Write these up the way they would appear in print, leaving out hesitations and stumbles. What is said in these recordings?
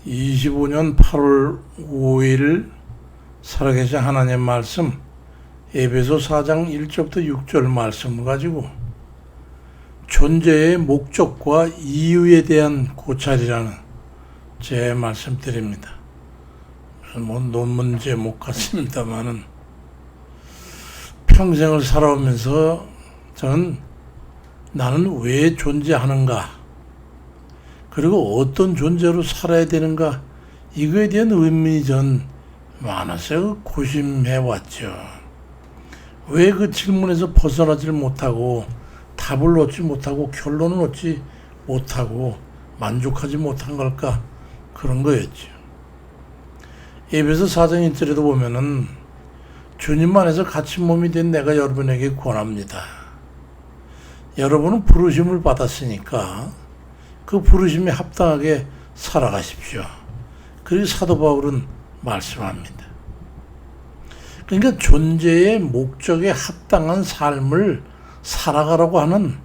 25년 8월 5일 살아계신 하나님 말씀 에베소 4장 1절부터 6절 말씀을 가지고 존재의 목적과 이유에 대한 고찰이라는 제 말씀 드립니다. 뭐 논문 제목 같습니다만은 평생을 살아오면서 저는 나는 왜 존재하는가, 그리고 어떤 존재로 살아야 되는가, 이거에 대한 의문이 전 많아서 고심해왔죠. 왜 그 질문에서 벗어나질 못하고 답을 얻지 못하고 결론을 얻지 못하고 만족하지 못한 걸까? 그런 거였죠. 에베소 4장 1절에도 보면은 주님 안에서 갇힌 몸이 된 내가 여러분에게 권합니다. 여러분은 부르심을 받았으니까 그 부르심에 합당하게 살아가십시오. 그리고 사도 바울은 말씀합니다. 그러니까 존재의 목적에 합당한 삶을 살아가라고 하는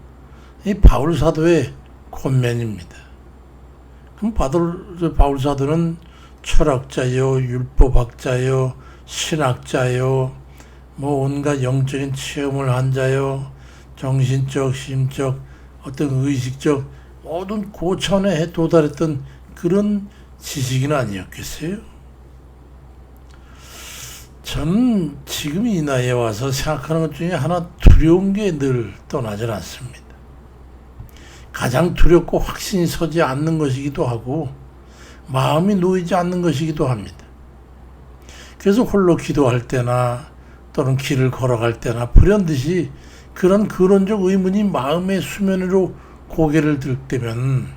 이 바울 사도의 권면입니다. 그럼 바울 사도는 철학자요, 율법학자요, 신학자요, 뭐 온갖 영적인 체험을 한 자요, 정신적, 심적, 어떤 의식적 모든 고차원에 도달했던 그런 지식인 아니었겠어요? 저는 지금 이 나이에 와서 생각하는 것 중에 하나 두려운 게 늘 떠나질 않습니다. 가장 두렵고 확신이 서지 않는 것이기도 하고 마음이 놓이지 않는 것이기도 합니다. 그래서 홀로 기도할 때나 또는 길을 걸어갈 때나 불현듯이 그런 근원적 의문이 마음의 수면으로 고개를 들 때면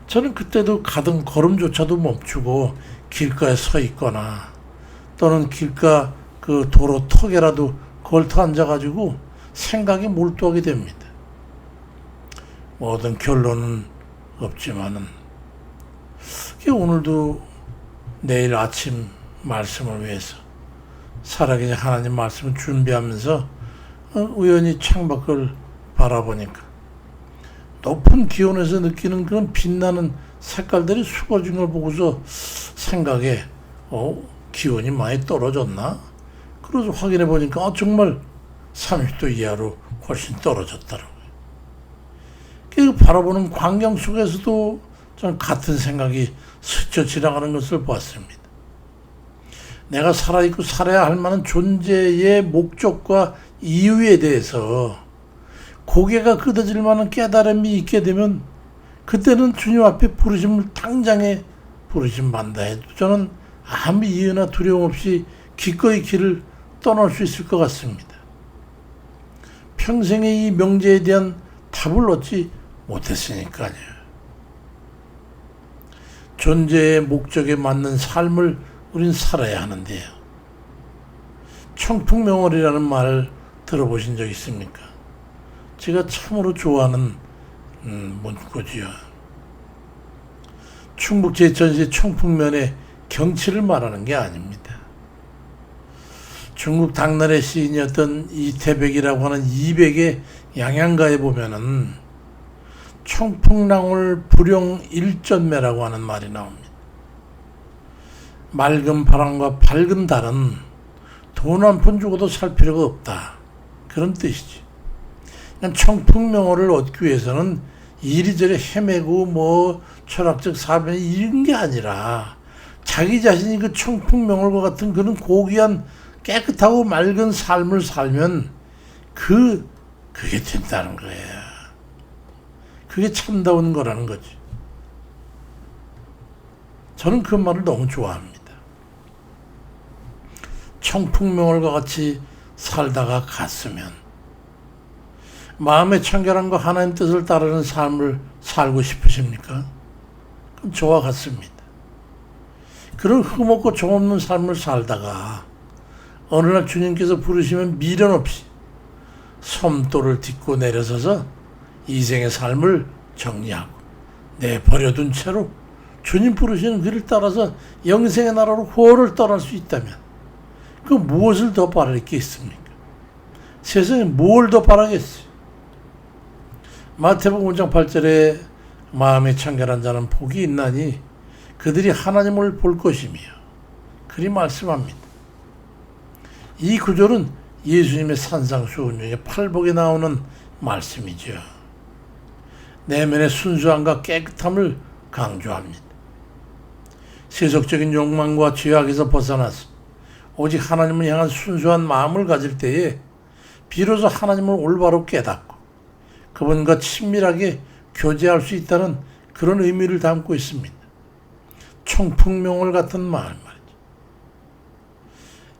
저는 그때도 가던 걸음조차도 멈추고 길가에 서 있거나 또는 길가 그 도로 턱에라도 걸터 앉아가지고 생각에 몰두하게 됩니다. 모든 결론은 없지만은 오늘도 내일 아침 말씀을 위해서 살아계신 하나님 말씀을 준비하면서 우연히 창밖을 바라보니까 높은 기온에서 느끼는 그런 빛나는 색깔들이 수거진 걸 보고서 생각에 기온이 많이 떨어졌나? 그래서 확인해 보니까 정말 30도 이하로 훨씬 떨어졌더라고요. 그 바라보는 광경 속에서도 저는 같은 생각이 스쳐 지나가는 것을 보았습니다. 내가 살아있고 살아야 할 만한 존재의 목적과 이유에 대해서 고개가 끄덕질 만한 깨달음이 있게 되면 그때는 주님 앞에 부르심을 당장에 부르심 받는다 해도 저는 아무 이유나 두려움 없이 기꺼이 길을 떠날 수 있을 것 같습니다. 평생의 이 명제에 대한 답을 얻지 못했으니까요. 존재의 목적에 맞는 삶을 우린 살아야 하는데요. 청풍명월이라는 말을 들어보신 적 있습니까? 제가 참으로 좋아하는 문구지요. 충북 제천시 청풍면의 경치를 말하는 게 아닙니다. 중국 당나라 시인이었던 이태백이라고 하는 이백의 양양가에 보면은 청풍랑울 불용 일전매라고 하는 말이 나옵니다. 맑은 바람과 밝은 달은 돈 한 푼 주고도 살 필요가 없다, 그런 뜻이지. 청풍명호를 얻기 위해서는 이리저리 헤매고 뭐 철학적 사변 이런 게 아니라 자기 자신이 그 청풍명월과 같은 그런 고귀한 깨끗하고 맑은 삶을 살면 그게 된다는 거예요. 그게 참다운 거라는 거지. 저는 그 말을 너무 좋아합니다. 청풍명월과 같이 살다가 갔으면 마음의 청결함과 하나님 뜻을 따르는 삶을 살고 싶으십니까? 그럼 저와 같습니다. 그런 흠없고 정없는 삶을 살다가 어느 날 주님께서 부르시면 미련 없이 섬도를 딛고 내려서서 이생의 삶을 정리하고 내버려둔 채로 주님 부르시는 길을 따라서 영생의 나라로 호를 떠날 수 있다면 그 무엇을 더 바랄 게 있습니까? 세상에 뭘 더 바라겠어요? 마태복음 5장 8절에 마음이 청결한 자는 복이 있나니 그들이 하나님을 볼 것이며 그리 말씀합니다. 이 구절은 예수님의 산상수훈 팔복에 나오는 말씀이죠. 내면의 순수함과 깨끗함을 강조합니다. 세속적인 욕망과 죄악에서 벗어나서 오직 하나님을 향한 순수한 마음을 가질 때에 비로소 하나님을 올바로 깨닫고 그분과 친밀하게 교제할 수 있다는 그런 의미를 담고 있습니다. 청풍명월 같은 마음 말이죠.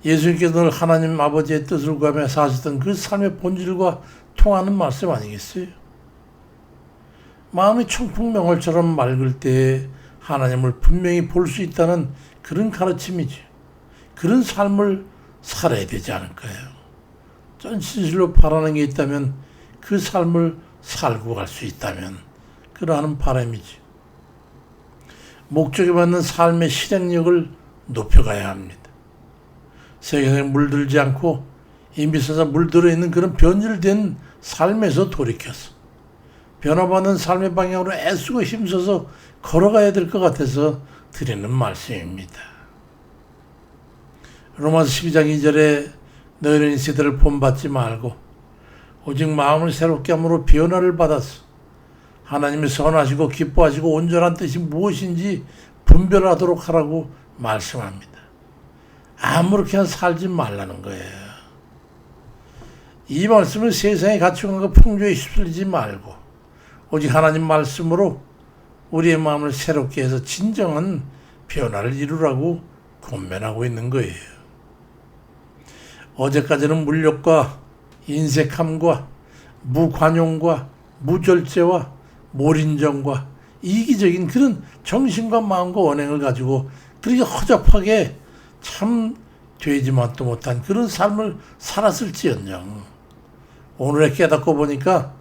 예수님께서 늘 하나님 아버지의 뜻을 구하며 사시던 그 삶의 본질과 통하는 말씀 아니겠어요? 마음이 청풍명월처럼 맑을 때에 하나님을 분명히 볼 수 있다는 그런 가르침이죠. 그런 삶을 살아야 되지 않을까요? 진실로 바라는 게 있다면 그 삶을 살고 갈 수 있다면 그러한 바람이죠. 목적에 맞는 삶의 실행력을 높여가야 합니다. 세상에 물들지 않고 이미 서서 물들어 있는 그런 변질된 삶에서 돌이켜서 변화받는 삶의 방향으로 애쓰고 힘써서 걸어가야 될 것 같아서 드리는 말씀입니다. 로마서 12장 2절에 너희는 이 세대를 본받지 말고 오직 마음을 새롭게 함으로 변화를 받아서 하나님이 선하시고 기뻐하시고 온전한 뜻이 무엇인지 분별하도록 하라고 말씀합니다. 아무렇게나 살지 말라는 거예요. 이 말씀은 세상의 가치관과 풍조에 휩쓸리지 말고 오직 하나님 말씀으로 우리의 마음을 새롭게 해서 진정한 변화를 이루라고 권면하고 있는 거예요. 어제까지는 물욕과 인색함과 무관용과 무절제와 몰인정과 이기적인 그런 정신과 마음과 언행을 가지고 그렇게 허접하게 참 되지 맛도 못한 그런 삶을 살았을지언정 오늘에 깨닫고 보니까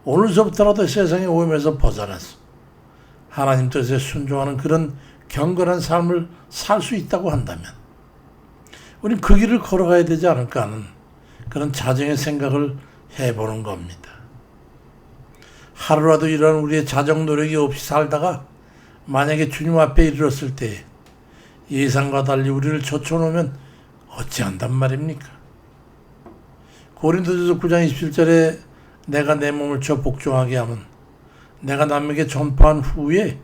오늘서부터라도 세상의 오염에서 벗어나서 하나님 뜻에 순종하는 그런 경건한 삶을 살 수 있다고 한다면 우리는 그 길을 걸어가야 되지 않을까 하는 그런 자정의 생각을 해보는 겁니다. 하루라도 이런 우리의 자정 노력이 없이 살다가 만약에 주님 앞에 이르렀을 때 예상과 달리 우리를 젖혀놓으면 어찌한단 말입니까? 고린도전서 9장 27절에 내가 내 몸을 저 복종하게 하면 내가 남에게 전파한 후에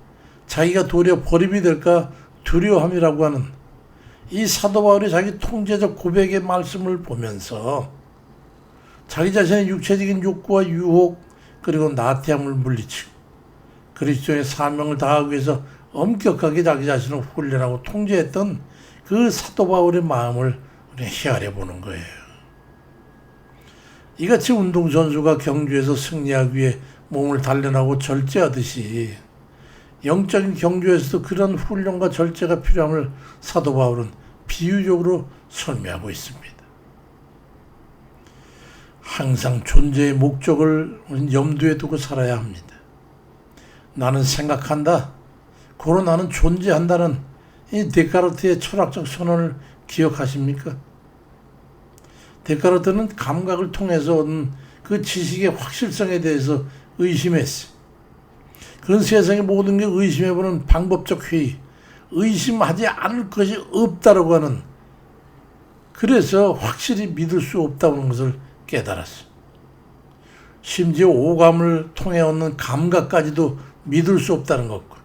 자기가 도리어 버림이 될까 두려워함이라고 하는 이 사도 바울이 자기 통제적 고백의 말씀을 보면서 자기 자신의 육체적인 욕구와 유혹 그리고 나태함을 물리치고 그리스도의 사명을 다하기 위해서 엄격하게 자기 자신을 훈련하고 통제했던 그 사도 바울의 마음을 우리가 헤아려 보는 거예요. 이같이 운동선수가 경주에서 승리하기 위해 몸을 단련하고 절제하듯이 영적인 경주에서도 그런 훈련과 절제가 필요함을 사도 바울은 비유적으로 설명하고 있습니다. 항상 존재의 목적을 염두에 두고 살아야 합니다. 나는 생각한다. 고로 나는 존재한다는 이 데카르트의 철학적 선언을 기억하십니까? 데카르트는 감각을 통해서 얻은 그 지식의 확실성에 대해서 의심했어요. 그런 세상의 모든 게 의심해보는 방법적 회의, 의심하지 않을 것이 없다라고 하는 그래서 확실히 믿을 수 없다는 것을 깨달았어요. 심지어 오감을 통해 얻는 감각까지도 믿을 수 없다는 것과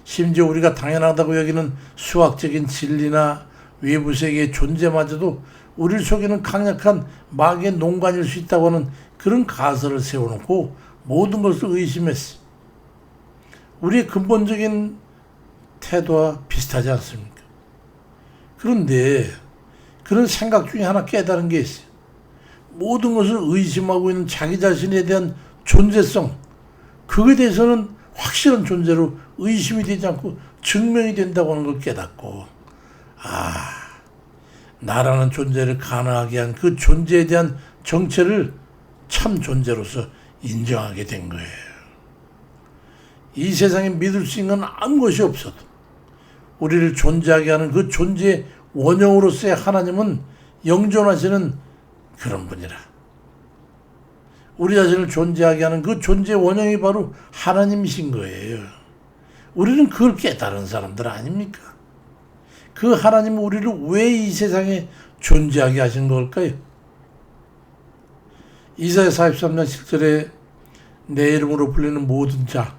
심지어 우리가 당연하다고 여기는 수학적인 진리나 외부 세계의 존재마저도 우리를 속이는 강력한 마귀의 농간일 수 있다고 하는 그런 가설을 세워놓고 모든 것을 의심했어. 우리의 근본적인 태도와 비슷하지 않습니까? 그런데 그런 생각 중에 하나 깨달은 게 있어요. 모든 것을 의심하고 있는 자기 자신에 대한 존재성, 그거에 대해서는 확실한 존재로 의심이 되지 않고 증명이 된다고 하는 걸 깨닫고, 나라는 존재를 가능하게 한 그 존재에 대한 정체를 참 존재로서 인정하게 된 거예요. 이 세상에 믿을 수 있는 아무것이 없어도 우리를 존재하게 하는 그 존재의 원형으로서의 하나님은 영존하시는 그런 분이라. 우리 자신을 존재하게 하는 그 존재의 원형이 바로 하나님이신 거예요. 우리는 그걸 깨달은 사람들 아닙니까? 그 하나님은 우리를 왜 이 세상에 존재하게 하신 걸까요? 이사야 43장 7절에 내 이름으로 불리는 모든 자,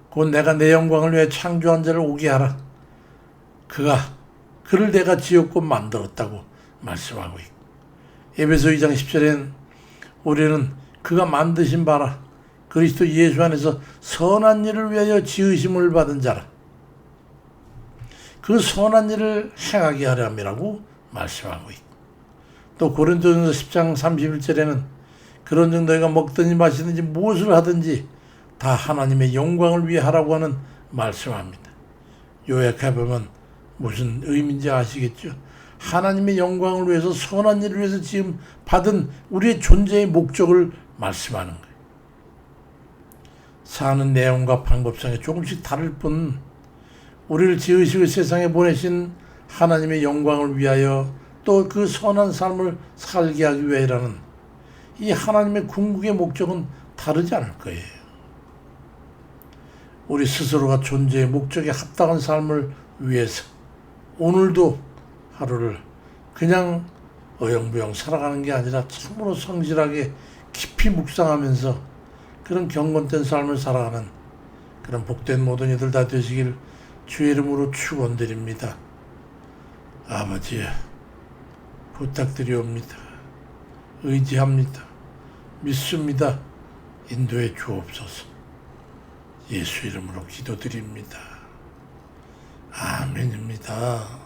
곧 내가 내 영광을 위해 창조한 자를 오게 하라. 그를 내가 지었고 만들었다고 말씀하고 있고, 에베소 2장 10절엔 우리는 그가 만드신 바라 그리스도 예수 안에서 선한 일을 위하여 지으심을 받은 자라. 그 선한 일을 행하게 하렴이라고 말씀하고 있고, 또 고린도전서 10장 31절에는 그런즉 너희가 먹든지 마시든지 무엇을 하든지 다 하나님의 영광을 위해 하라고 하는 말씀합니다. 요약해보면 무슨 의미인지 아시겠죠? 하나님의 영광을 위해서 선한 일을 위해서 지금 받은 우리의 존재의 목적을 말씀하는 거예요. 사는 내용과 방법상에 조금씩 다를 뿐 우리를 지으시고 세상에 보내신 하나님의 영광을 위하여 또 그 선한 삶을 살게 하기 위해라는 이 하나님의 궁극의 목적은 다르지 않을 거예요. 우리 스스로가 존재의 목적에 합당한 삶을 위해서 오늘도 하루를 그냥 어영부영 살아가는 게 아니라 참으로 성실하게 깊이 묵상하면서 그런 경건된 삶을 살아가는 그런 복된 모든 이들 다 되시길 주의 이름으로 축원드립니다. 아버지, 부탁드리옵니다. 의지합니다. 믿습니다. 인도해 주옵소서. 예수 이름으로 기도드립니다. 아멘입니다.